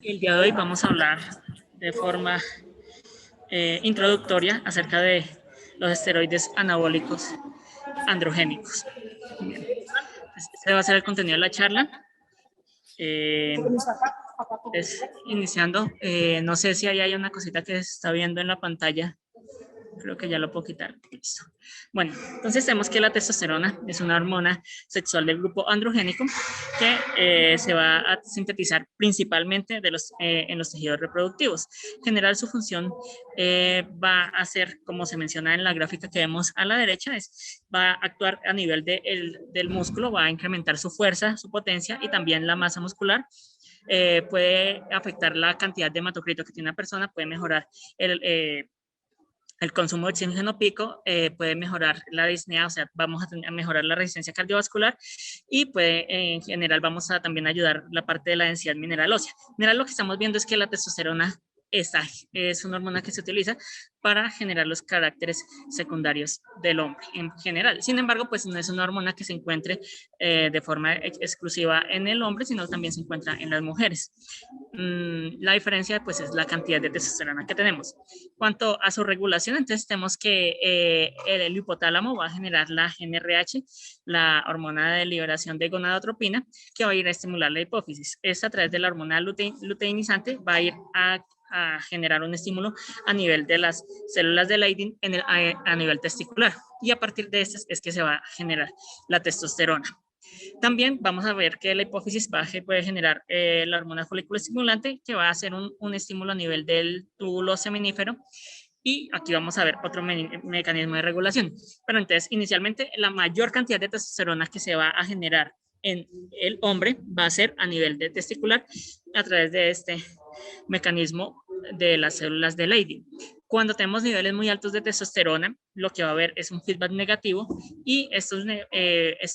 El día de hoy vamos a hablar de forma introductoria acerca de los esteroides anabólicos androgénicos. Bien. Este va a ser el contenido de la charla. Iniciando, no sé si ahí hay una cosita que se está viendo en la pantalla. Creo que ya lo puedo quitar. Listo. Bueno, entonces tenemos que la testosterona es una hormona sexual del grupo androgénico que se va a sintetizar principalmente en los tejidos reproductivos. En general, su función va a ser, como se menciona en la gráfica que vemos a la derecha, va a actuar a nivel del músculo, va a incrementar su fuerza, su potencia y también la masa muscular. Puede afectar la cantidad de hematocrito que tiene una persona, puede mejorar el consumo de oxígeno pico, puede mejorar la disnea, o sea, vamos a mejorar la resistencia cardiovascular y puede, en general, vamos a también ayudar la parte de la densidad mineral ósea. En general, lo que estamos viendo es que la testosterona es una hormona que se utiliza para generar los caracteres secundarios del hombre en general. Sin embargo, pues no es una hormona que se encuentre de forma exclusiva en el hombre, sino también se encuentra en las mujeres. La diferencia pues es la cantidad de testosterona que tenemos. Cuanto a su regulación, entonces tenemos que el hipotálamo va a generar la GnRH, la hormona de liberación de gonadotropina, que va a ir a estimular la hipófisis. Esta, a través de la hormona luteinizante, va a ir a generar un estímulo a nivel de las células de Leydig a nivel testicular. Y a partir de este es que se va a generar la testosterona. También vamos a ver que la hipófisis puede generar la hormona folículo estimulante, que va a hacer un estímulo a nivel del túbulo seminífero. Y aquí vamos a ver otro mecanismo de regulación. Pero entonces, inicialmente, la mayor cantidad de testosterona que se va a generar en el hombre va a ser a nivel de testicular a través de este mecanismo de las células de Leydig. Cuando tenemos niveles muy altos de testosterona, lo que va a haber es un feedback negativo y esto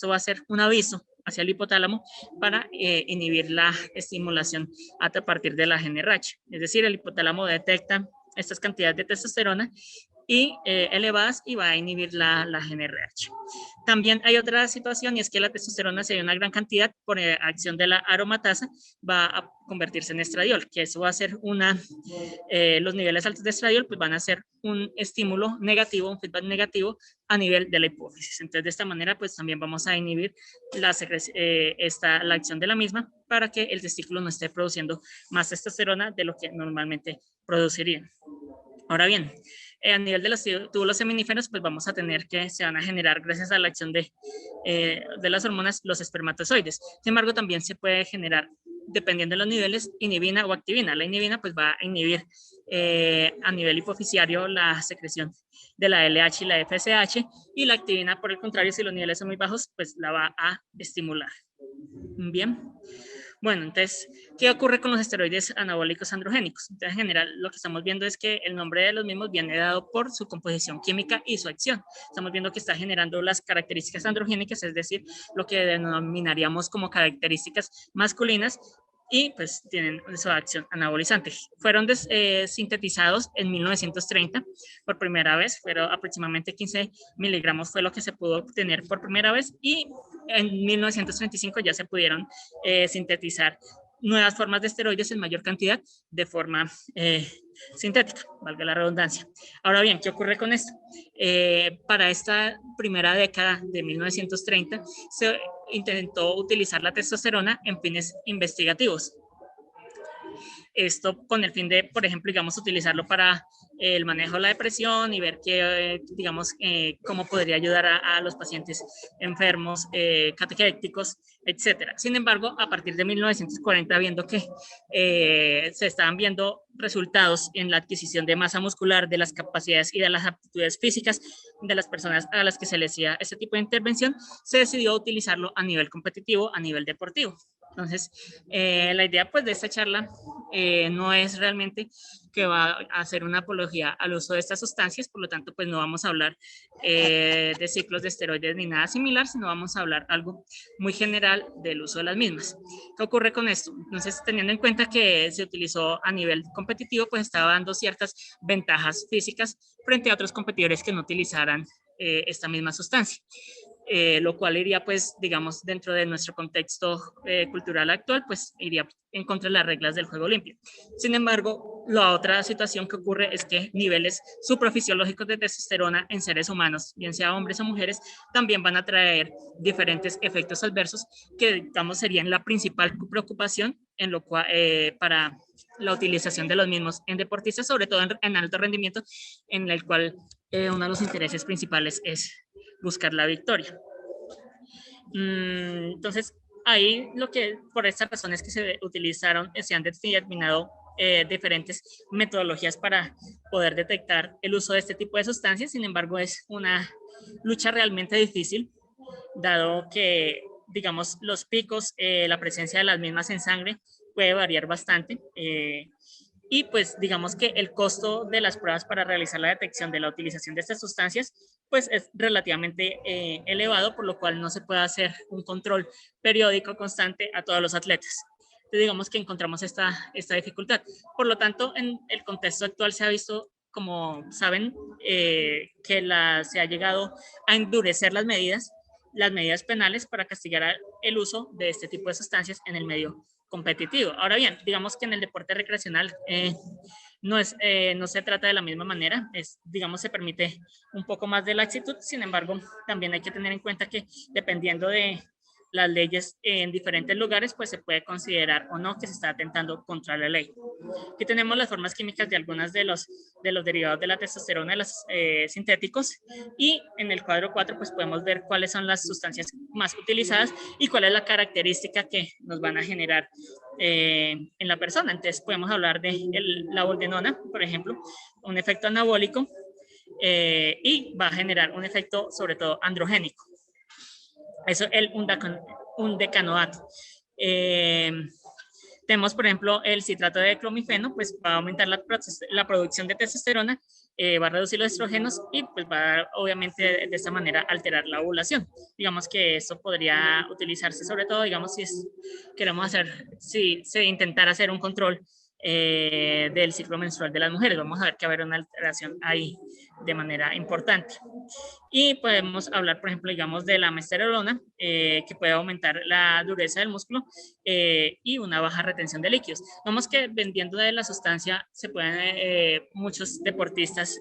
va a ser un aviso hacia el hipotálamo para inhibir la estimulación a partir de la GnRH. Es decir, el hipotálamo detecta estas cantidades de testosterona y elevadas y va a inhibir la GnRH. También hay otra situación y es que la testosterona, si hay una gran cantidad por acción de la aromatasa, va a convertirse en estradiol, que eso va a ser los niveles altos de estradiol pues van a ser un estímulo negativo, un feedback negativo a nivel de la hipófisis. Entonces, de esta manera, pues también vamos a inhibir la acción de la misma para que el testículo no esté produciendo más testosterona de lo que normalmente produciría. Ahora bien, a nivel de los túbulos seminíferos, pues vamos a tener que se van a generar, gracias a la acción de las hormonas, los espermatozoides. Sin embargo, también se puede generar, dependiendo de los niveles, inhibina o activina. La inhibina pues va a inhibir a nivel hipofisiario la secreción de la LH y la FSH, y la activina, por el contrario, si los niveles son muy bajos, pues la va a estimular. Bien. Bueno, entonces, ¿qué ocurre con los esteroides anabólicos androgénicos? Entonces, en general, lo que estamos viendo es que el nombre de los mismos viene dado por su composición química y su acción. Estamos viendo que está generando las características androgénicas, es decir, lo que denominaríamos como características masculinas, y pues tienen su acción anabolizante. Fueron sintetizados en 1930 por primera vez, fueron aproximadamente 15 miligramos fue lo que se pudo obtener por primera vez, y en 1935 ya se pudieron sintetizar nuevas formas de esteroides en mayor cantidad de forma sintética, valga la redundancia. Ahora bien, ¿qué ocurre con esto? Para esta primera década de 1930 se intentó utilizar la testosterona en fines investigativos. Esto con el fin de, por ejemplo, digamos, utilizarlo para el manejo de la depresión y ver que, digamos, cómo podría ayudar a los pacientes enfermos, catequéticos, etcétera. Sin embargo, a partir de 1940, viendo que se estaban viendo resultados en la adquisición de masa muscular, de las capacidades y de las aptitudes físicas de las personas a las que se les hacía este tipo de intervención, se decidió utilizarlo a nivel competitivo, a nivel deportivo. Entonces, la idea pues de esta charla no es realmente que va a hacer una apología al uso de estas sustancias, por lo tanto pues no vamos a hablar de ciclos de esteroides ni nada similar, sino vamos a hablar algo muy general del uso de las mismas. ¿Qué ocurre con esto? Entonces, teniendo en cuenta que se utilizó a nivel competitivo, pues estaba dando ciertas ventajas físicas frente a otros competidores que no utilizaran esta misma sustancia. lo cual iría, pues, digamos, dentro de nuestro contexto cultural actual, pues iría en contra de las reglas del juego limpio. Sin embargo, la otra situación que ocurre es que niveles suprafisiológicos de testosterona en seres humanos, bien sea hombres o mujeres, también van a traer diferentes efectos adversos que, digamos, serían la principal preocupación en lo cual, para la utilización de los mismos en deportistas, sobre todo en alto rendimiento, en el cual uno de los intereses principales es buscar la victoria. Entonces, ahí lo que, por estas razones que se utilizaron, se han determinado diferentes metodologías para poder detectar el uso de este tipo de sustancias. Sin embargo, es una lucha realmente difícil, dado que, digamos, los picos, la presencia de las mismas en sangre puede variar bastante. Y pues digamos que el costo de las pruebas para realizar la detección de la utilización de estas sustancias pues es relativamente elevado, por lo cual no se puede hacer un control periódico constante a todos los atletas. Entonces digamos que encontramos esta dificultad. Por lo tanto, en el contexto actual se ha visto, como saben, que se ha llegado a endurecer las medidas penales para castigar el uso de este tipo de sustancias en el medio competitivo. Ahora bien, digamos que en el deporte recreacional no se trata de la misma manera, digamos, se permite un poco más de laxitud. Sin embargo, también hay que tener en cuenta que dependiendo de las leyes en diferentes lugares, pues se puede considerar o no que se está atentando contra la ley. Aquí tenemos las formas químicas de algunos de los derivados de la testosterona, de los sintéticos, y en el cuadro 4 pues podemos ver cuáles son las sustancias más utilizadas y cuál es la característica que nos van a generar en la persona. Entonces podemos hablar de la boldenona, por ejemplo, un efecto anabólico, y va a generar un efecto sobre todo androgénico. Eso es un decanoato. Tenemos, por ejemplo, el citrato de clomifeno, pues va a aumentar la producción de testosterona, va a reducir los estrógenos y pues va a, obviamente, de esta manera alterar la ovulación. Digamos que esto podría utilizarse sobre todo, digamos, si se intentara hacer un control del ciclo menstrual de las mujeres. Vamos a ver que va a haber una alteración ahí de manera importante. Y podemos hablar, por ejemplo, digamos, de la mesterolona, que puede aumentar la dureza del músculo y una baja retención de líquidos. Vamos que vendiendo de la sustancia, muchos deportistas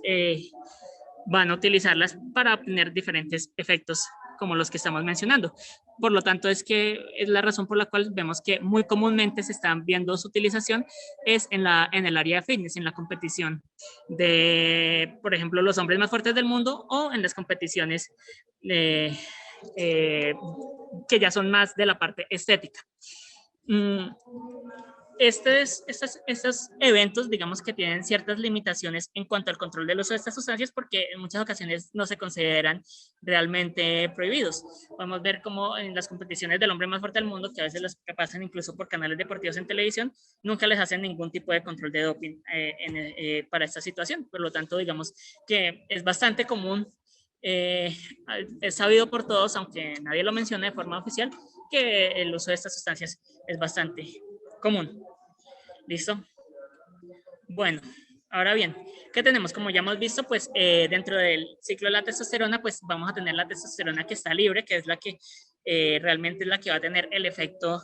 van a utilizarlas para obtener diferentes efectos como los que estamos mencionando. Por lo tanto, es la razón por la cual vemos que muy comúnmente se están viendo su utilización es en el área de fitness, en la competición de, por ejemplo, los hombres más fuertes del mundo o en las competiciones eh, eh, que ya son más de la parte estética. Estos eventos, digamos que tienen ciertas limitaciones en cuanto al control del uso de estas sustancias porque en muchas ocasiones no se consideran realmente prohibidos. Podemos ver como en las competiciones del hombre más fuerte del mundo, que a veces las pasan incluso por canales deportivos en televisión, nunca les hacen ningún tipo de control de doping para esta situación. Por lo tanto, digamos que es bastante común, es sabido por todos, aunque nadie lo menciona de forma oficial, que el uso de estas sustancias es bastante común. ¿Listo? Bueno, ahora bien, ¿qué tenemos? Como ya hemos visto, pues dentro del ciclo de la testosterona, pues vamos a tener la testosterona que está libre, que es la que realmente es la que va a tener el efecto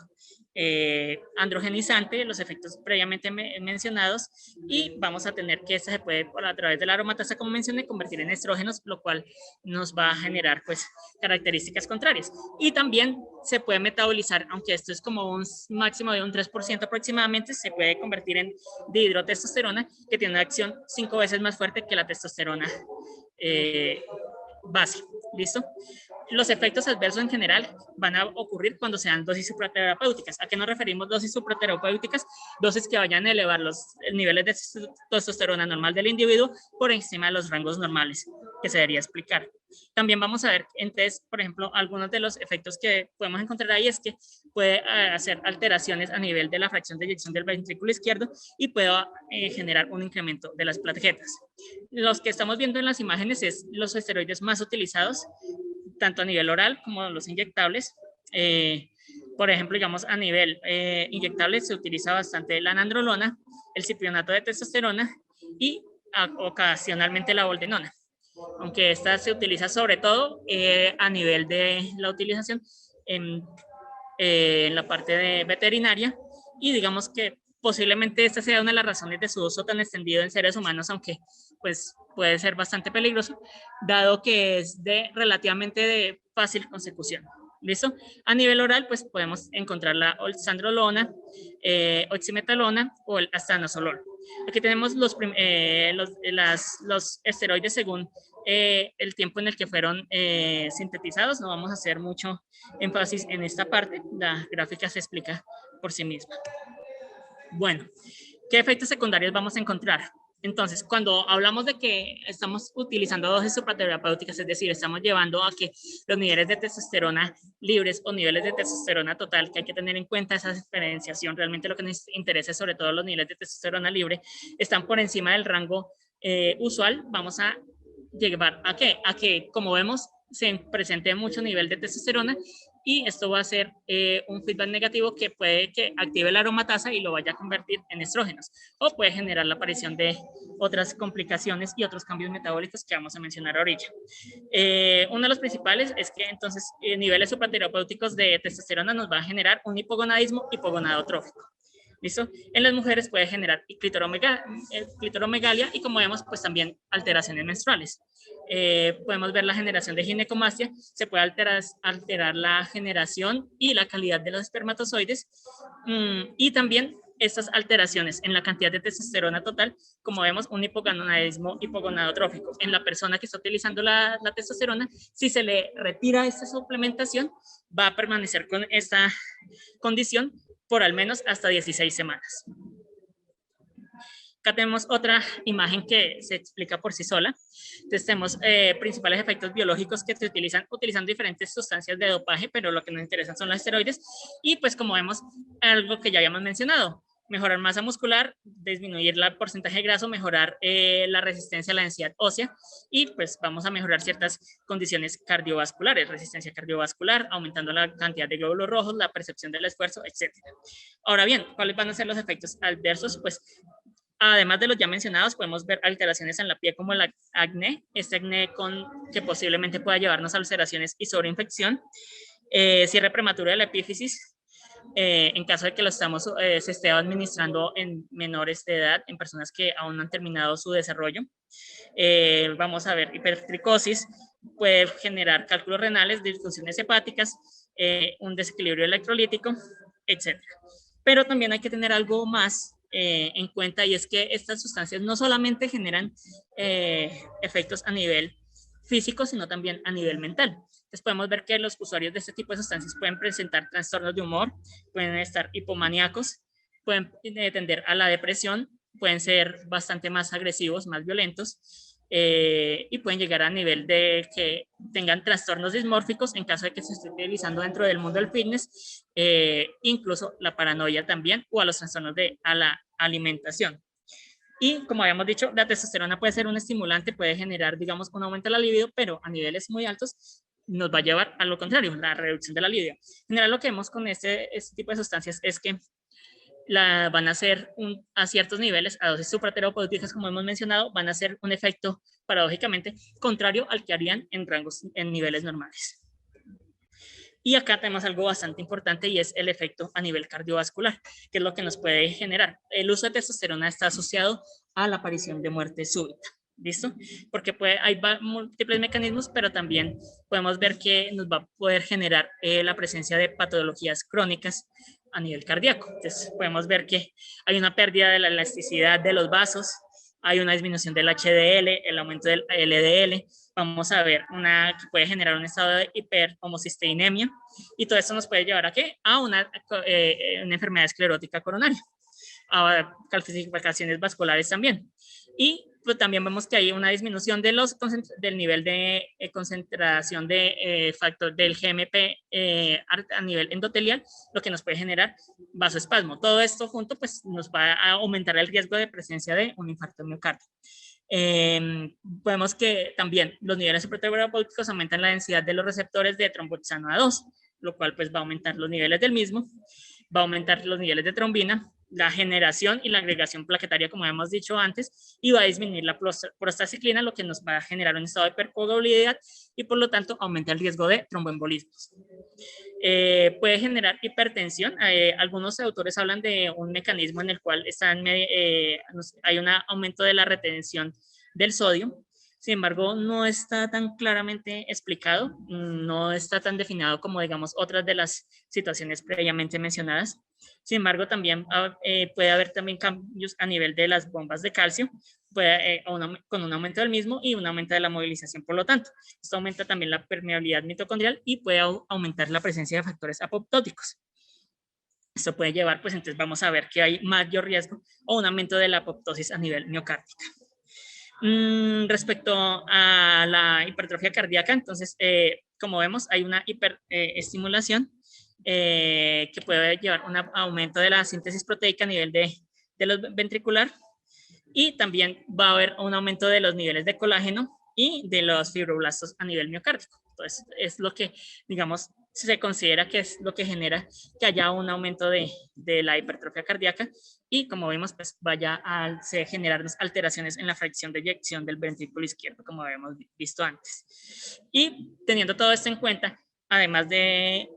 androgenizante, los efectos previamente mencionados, y vamos a tener que esta se puede, a través de la aromatasa, como mencioné, convertir en estrógenos, lo cual nos va a generar pues características contrarias. Y también se puede metabolizar, aunque esto es como un máximo de un 3% aproximadamente, se puede convertir en dihidrotestosterona, que tiene una acción 5 veces más fuerte que la testosterona base. ¿Listo? Los efectos adversos en general van a ocurrir cuando sean dosis supraterapéuticas. ¿A qué nos referimos dosis supraterapéuticas? Dosis que vayan a elevar los niveles de testosterona normal del individuo por encima de los rangos normales, que se debería explicar. También vamos a ver, entonces, por ejemplo, algunos de los efectos que podemos encontrar ahí es que puede hacer alteraciones a nivel de la fracción de eyección del ventrículo izquierdo y puede generar un incremento de las plaquetas. Los que estamos viendo en las imágenes es los esteroides más utilizados, tanto a nivel oral como los inyectables. Por ejemplo, digamos, a nivel inyectable se utiliza bastante la nandrolona, el ciprionato de testosterona y ocasionalmente la boldenona. aunque esta se utiliza sobre todo a nivel de la utilización en la parte de veterinaria, y digamos que posiblemente esta sea una de las razones de su uso tan extendido en seres humanos, aunque pues puede ser bastante peligroso, dado que es de relativamente de fácil consecución. ¿Listo? A nivel oral, pues podemos encontrar la oxandrolona, oximetalona o el astanolol. Aquí tenemos los esteroides según el tiempo en el que fueron sintetizados. No vamos a hacer mucho énfasis en esta parte. La gráfica se explica por sí misma. Bueno, ¿qué efectos secundarios vamos a encontrar? Entonces, cuando hablamos de que estamos utilizando dosis supraterapéuticas, es decir, estamos llevando a que los niveles de testosterona libres o niveles de testosterona total, que hay que tener en cuenta esa diferenciación, realmente lo que nos interesa es sobre todo los niveles de testosterona libre, están por encima del rango usual, vamos a llevar a qué? A que, como vemos, se presente mucho nivel de testosterona y esto va a ser un feedback negativo que puede que active la aromatasa y lo vaya a convertir en estrógenos, o puede generar la aparición de otras complicaciones y otros cambios metabólicos que vamos a mencionar ahorita. Uno de los principales es que entonces niveles supraterapéuticos de testosterona nos va a generar un hipogonadismo hipogonadotrófico. ¿Listo? En las mujeres puede generar clitoromegalia y, como vemos, pues también alteraciones menstruales. Podemos ver la generación de ginecomastia, se puede alterar la generación y la calidad de los espermatozoides, y también estas alteraciones en la cantidad de testosterona total, como vemos, un hipogonadismo hipogonadotrófico. En la persona que está utilizando la testosterona, si se le retira esta suplementación, va a permanecer con esta condición por al menos hasta 16 semanas. Acá tenemos otra imagen que se explica por sí sola. Entonces tenemos principales efectos biológicos que se utilizan utilizando diferentes sustancias de dopaje, pero lo que nos interesan son los esteroides. Y pues como vemos, algo que ya habíamos mencionado, mejorar masa muscular, disminuir el porcentaje de graso, mejorar la resistencia a la densidad ósea, y pues vamos a mejorar ciertas condiciones cardiovasculares, resistencia cardiovascular, aumentando la cantidad de glóbulos rojos, la percepción del esfuerzo, etc. Ahora bien, ¿cuáles van a ser los efectos adversos? Pues además de los ya mencionados, podemos ver alteraciones en la piel como el acné, este acné que posiblemente pueda llevarnos a ulceraciones y sobreinfección, cierre prematuro de la epífisis, en caso de que se esté administrando en menores de edad, en personas que aún no han terminado su desarrollo. Vamos a ver hipertricosis, puede generar cálculos renales, disfunciones hepáticas, un desequilibrio electrolítico, etc. Pero también hay que tener algo más en cuenta, y es que estas sustancias no solamente generan efectos a nivel físico, sino también a nivel mental. Entonces podemos ver que los usuarios de este tipo de sustancias pueden presentar trastornos de humor, pueden estar hipomaníacos, pueden tender a la depresión, pueden ser bastante más agresivos, más violentos, y pueden llegar a nivel de que tengan trastornos dismórficos en caso de que se esté utilizando dentro del mundo del fitness, incluso la paranoia también, o a los trastornos a la alimentación. Y como habíamos dicho, la testosterona puede ser un estimulante, puede generar, digamos, un aumento de la libido, pero a niveles muy altos nos va a llevar a lo contrario, la reducción de la libido. En general, lo que vemos con este tipo de sustancias es que van a hacer a ciertos niveles, a dosis supraterapéuticas, como hemos mencionado, van a hacer un efecto paradójicamente contrario al que harían en niveles normales. Y acá tenemos algo bastante importante, y es el efecto a nivel cardiovascular, que es lo que nos puede generar. El uso de testosterona está asociado a la aparición de muerte súbita. ¿Listo? Porque hay múltiples mecanismos, pero también podemos ver que nos va a poder generar la presencia de patologías crónicas a nivel cardíaco. Entonces podemos ver que hay una pérdida de la elasticidad de los vasos, hay una disminución del HDL, el aumento del LDL, vamos a ver que puede generar un estado de hiperhomocisteinemia, y todo esto nos puede llevar a ¿qué? A una enfermedad esclerótica coronaria, a calcificaciones vasculares también. Y pues también vemos que hay una disminución del nivel de concentración de factor del GMP a nivel endotelial, lo que nos puede generar vasoespasmo. Todo esto junto pues nos va a aumentar el riesgo de presencia de un infarto de miocardio. Podemos que también los niveles supraterapéuticos aumentan la densidad de los receptores de tromboxano A2, lo cual pues va a aumentar los niveles del mismo, va a aumentar los niveles de trombina, la generación y la agregación plaquetaria, como hemos dicho antes, y va a disminuir la prostaciclina, lo que nos va a generar un estado de hipercoagulabilidad y por lo tanto aumenta el riesgo de tromboembolismos. Puede generar hipertensión. Algunos autores hablan de un mecanismo en el cual hay un aumento de la retención del sodio. Sin embargo, no está tan claramente explicado, no está tan definido como, digamos, otras de las situaciones previamente mencionadas. Sin embargo, también puede haber también cambios a nivel de las bombas de calcio, con un aumento del mismo y un aumento de la movilización. Por lo tanto, esto aumenta también la permeabilidad mitocondrial y puede aumentar la presencia de factores apoptóticos. Esto puede llevar, pues entonces vamos a ver que hay mayor riesgo o un aumento de la apoptosis a nivel miocárdica. Respecto a la hipertrofia cardíaca, entonces, como vemos, hay una hiperestimulación que puede llevar a un aumento de la síntesis proteica a nivel de los ventricular, y también va a haber un aumento de los niveles de colágeno y de los fibroblastos a nivel miocárdico. Entonces, es lo que, digamos, se considera que es lo que genera que haya un aumento de la hipertrofia cardíaca y, como vemos, pues vaya a generar alteraciones en la fracción de eyección del ventrículo izquierdo, como habíamos visto antes. Y teniendo todo esto en cuenta, además de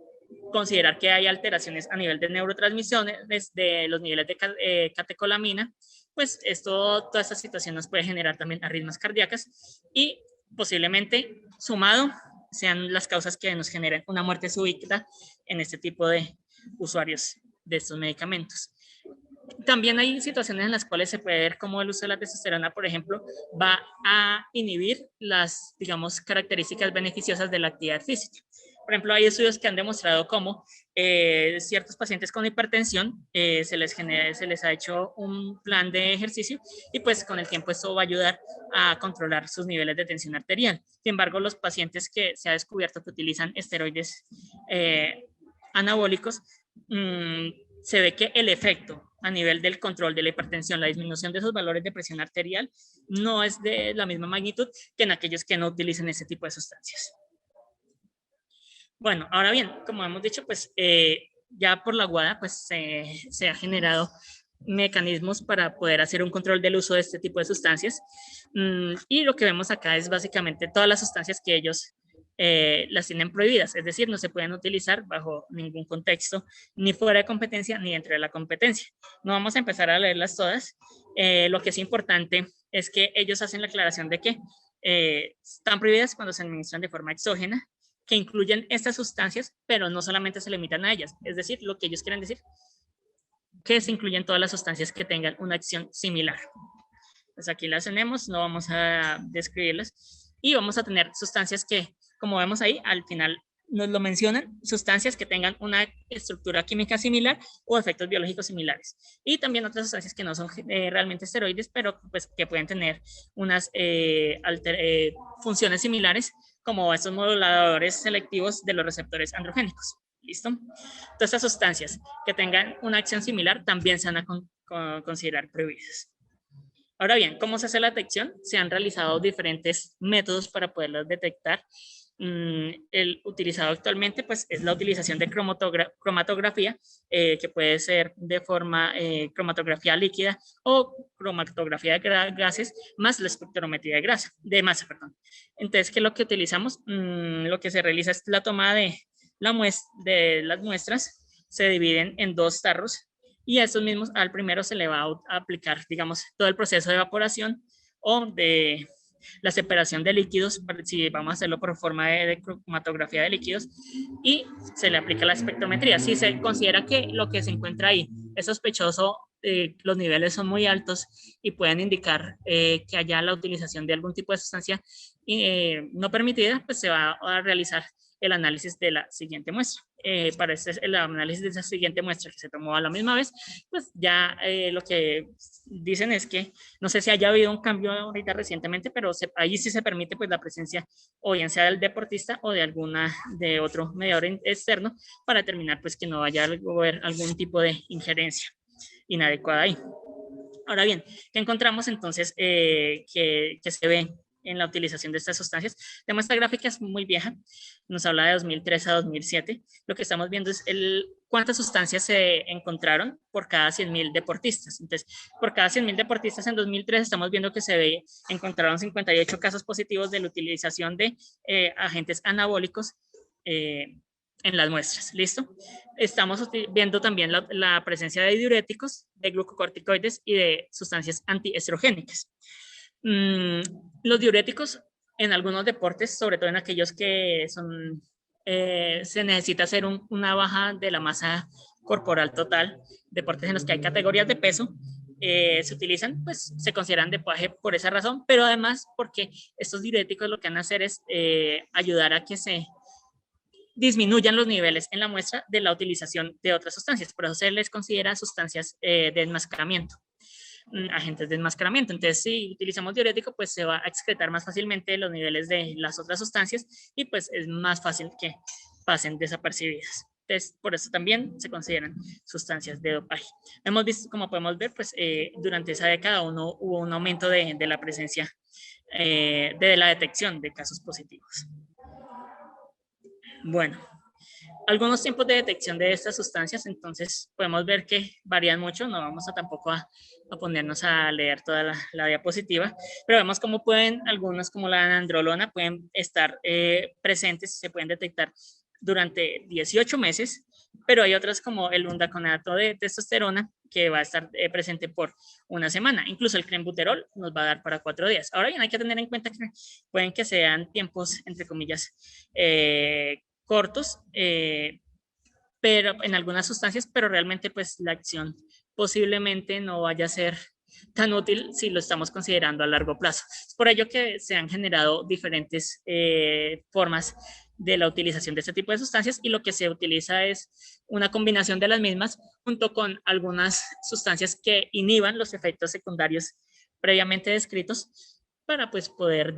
considerar que hay alteraciones a nivel de neurotransmisiones, de los niveles de catecolamina, pues toda esta situación nos puede generar también arritmias cardíacas y posiblemente sumado sean las causas que nos generen una muerte súbita en este tipo de usuarios de estos medicamentos. También hay situaciones en las cuales se puede ver cómo el uso de la testosterona, por ejemplo, va a inhibir las, digamos, características beneficiosas de la actividad física. Por ejemplo, hay estudios que han demostrado cómo ciertos pacientes con hipertensión se les ha hecho un plan de ejercicio y pues con el tiempo esto va a ayudar a controlar sus niveles de tensión arterial. Sin embargo, los pacientes que se ha descubierto que utilizan esteroides anabólicos, se ve que el efecto a nivel del control de la hipertensión, la disminución de esos valores de presión arterial, no es de la misma magnitud que en aquellos que no utilizan ese tipo de sustancias. Bueno, ahora bien, como hemos dicho, pues ya por la WADA pues se ha generado mecanismos para poder hacer un control del uso de este tipo de sustancias. Y lo que vemos acá es básicamente todas las sustancias que ellos las tienen prohibidas, es decir, no se pueden utilizar bajo ningún contexto, ni fuera de competencia, ni dentro de la competencia. No vamos a empezar a leerlas todas. Lo que es importante es que ellos hacen la aclaración de que están prohibidas cuando se administran de forma exógena, que incluyen estas sustancias, pero no solamente se limitan a ellas. Es decir, lo que ellos quieren decir, que se incluyen todas las sustancias que tengan una acción similar. Pues aquí las tenemos, no vamos a describirlas. Y vamos a tener sustancias que, como vemos ahí, al final nos lo mencionan, sustancias que tengan una estructura química similar o efectos biológicos similares. Y también otras sustancias que no son realmente esteroides, pero pues que pueden tener unas funciones similares, como estos moduladores selectivos de los receptores androgénicos. ¿Listo? Todas estas sustancias que tengan una acción similar también se van a considerar prohibidas. Ahora bien, ¿cómo se hace la detección? Se han realizado diferentes métodos para poderlas detectar. El utilizado actualmente pues, es la utilización de cromatografía, que puede ser de forma cromatografía líquida o cromatografía de gases, más la espectrometría de masa. Entonces, ¿qué es lo que utilizamos? Lo que se realiza es la toma de las muestras, se dividen en dos tarros y a estos mismos, al primero se le va a aplicar, digamos, todo el proceso de evaporación o de la separación de líquidos, si vamos a hacerlo por forma de cromatografía de líquidos, y se le aplica la espectrometría. Si se considera que lo que se encuentra ahí es sospechoso, los niveles son muy altos y pueden indicar que haya la utilización de algún tipo de sustancia no permitida, pues se va a realizar el análisis de la siguiente muestra. Para el análisis de esa siguiente muestra que se tomó a la misma vez, pues ya lo que dicen es que no sé si haya habido un cambio ahorita recientemente, pero ahí sí se permite pues la presencia o bien sea del deportista o de otro mediador externo para determinar pues que no vaya a haber algún tipo de injerencia inadecuada ahí. Ahora bien, ¿qué encontramos entonces que se ve en la utilización de estas sustancias? Esta gráfica es muy vieja, nos habla de 2003 a 2007. Lo que estamos viendo es cuántas sustancias se encontraron por cada 100.000 deportistas. Entonces, por cada 100.000 deportistas en 2003 estamos viendo que encontraron 58 casos positivos de la utilización de agentes anabólicos en las muestras. ¿Listo? Estamos viendo también la presencia de diuréticos, de glucocorticoides y de sustancias antiestrogénicas. Los diuréticos en algunos deportes, sobre todo en aquellos que son se necesita hacer una baja de la masa corporal total, deportes en los que hay categorías de peso, se utilizan, pues se consideran dopaje por esa razón, pero además porque estos diuréticos lo que van a hacer es ayudar a que se disminuyan los niveles en la muestra de la utilización de otras sustancias, por eso se les considera sustancias de enmascaramiento, agentes de enmascaramiento. Entonces, si utilizamos diurético, pues se va a excretar más fácilmente los niveles de las otras sustancias y pues es más fácil que pasen desapercibidas. Entonces, por eso también se consideran sustancias de dopaje. Hemos visto, como podemos ver, pues durante esa década hubo un aumento de la presencia, de la detección de casos positivos. Bueno, algunos tiempos de detección de estas sustancias, entonces podemos ver que varían mucho, no vamos a tampoco a ponernos a leer toda la diapositiva, pero vemos cómo pueden, algunos como la androlona, pueden estar presentes, se pueden detectar durante 18 meses, pero hay otras como el undaconato de testosterona que va a estar presente por una semana. Incluso el clenbuterol nos va a dar para 4 días. Ahora bien, hay que tener en cuenta que pueden que sean tiempos, entre comillas, cortos, pero en algunas sustancias, pero realmente pues la acción posiblemente no vaya a ser tan útil si lo estamos considerando a largo plazo. Es por ello que se han generado diferentes formas de la utilización de este tipo de sustancias y lo que se utiliza es una combinación de las mismas junto con algunas sustancias que inhiban los efectos secundarios previamente descritos para pues poder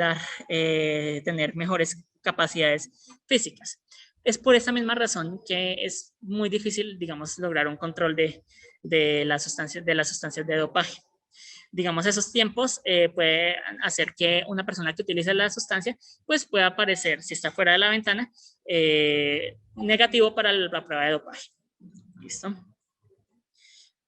tener mejores capacidades físicas. Es por esa misma razón que es muy difícil, digamos, lograr un control de las sustancias de dopaje. Digamos, esos tiempos pueden hacer que una persona que utilice la sustancia pues pueda aparecer, si está fuera de la ventana, negativo para la prueba de dopaje. ¿Listo?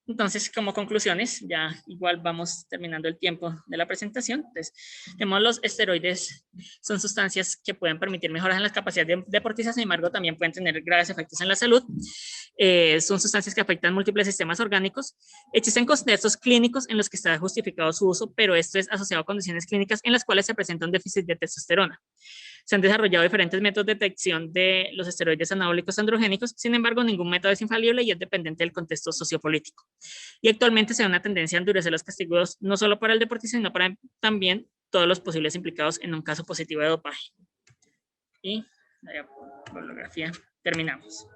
Entonces, como conclusiones, ya igual vamos terminando el tiempo de la presentación. Entonces, tenemos los esteroides, son sustancias que pueden permitir mejoras en las capacidades deportistas, sin embargo, también pueden tener graves efectos en la salud. Son sustancias que afectan múltiples sistemas orgánicos. Existen contextos clínicos en los que está justificado su uso, pero esto es asociado a condiciones clínicas en las cuales se presenta un déficit de testosterona. Se han desarrollado diferentes métodos de detección de los esteroides anabólicos androgénicos, sin embargo, ningún método es infalible y es dependiente del contexto sociopolítico. Y actualmente se da una tendencia a endurecer los castigos no solo para el deportista, sino para también todos los posibles implicados en un caso positivo de dopaje. Y la bibliografía terminamos.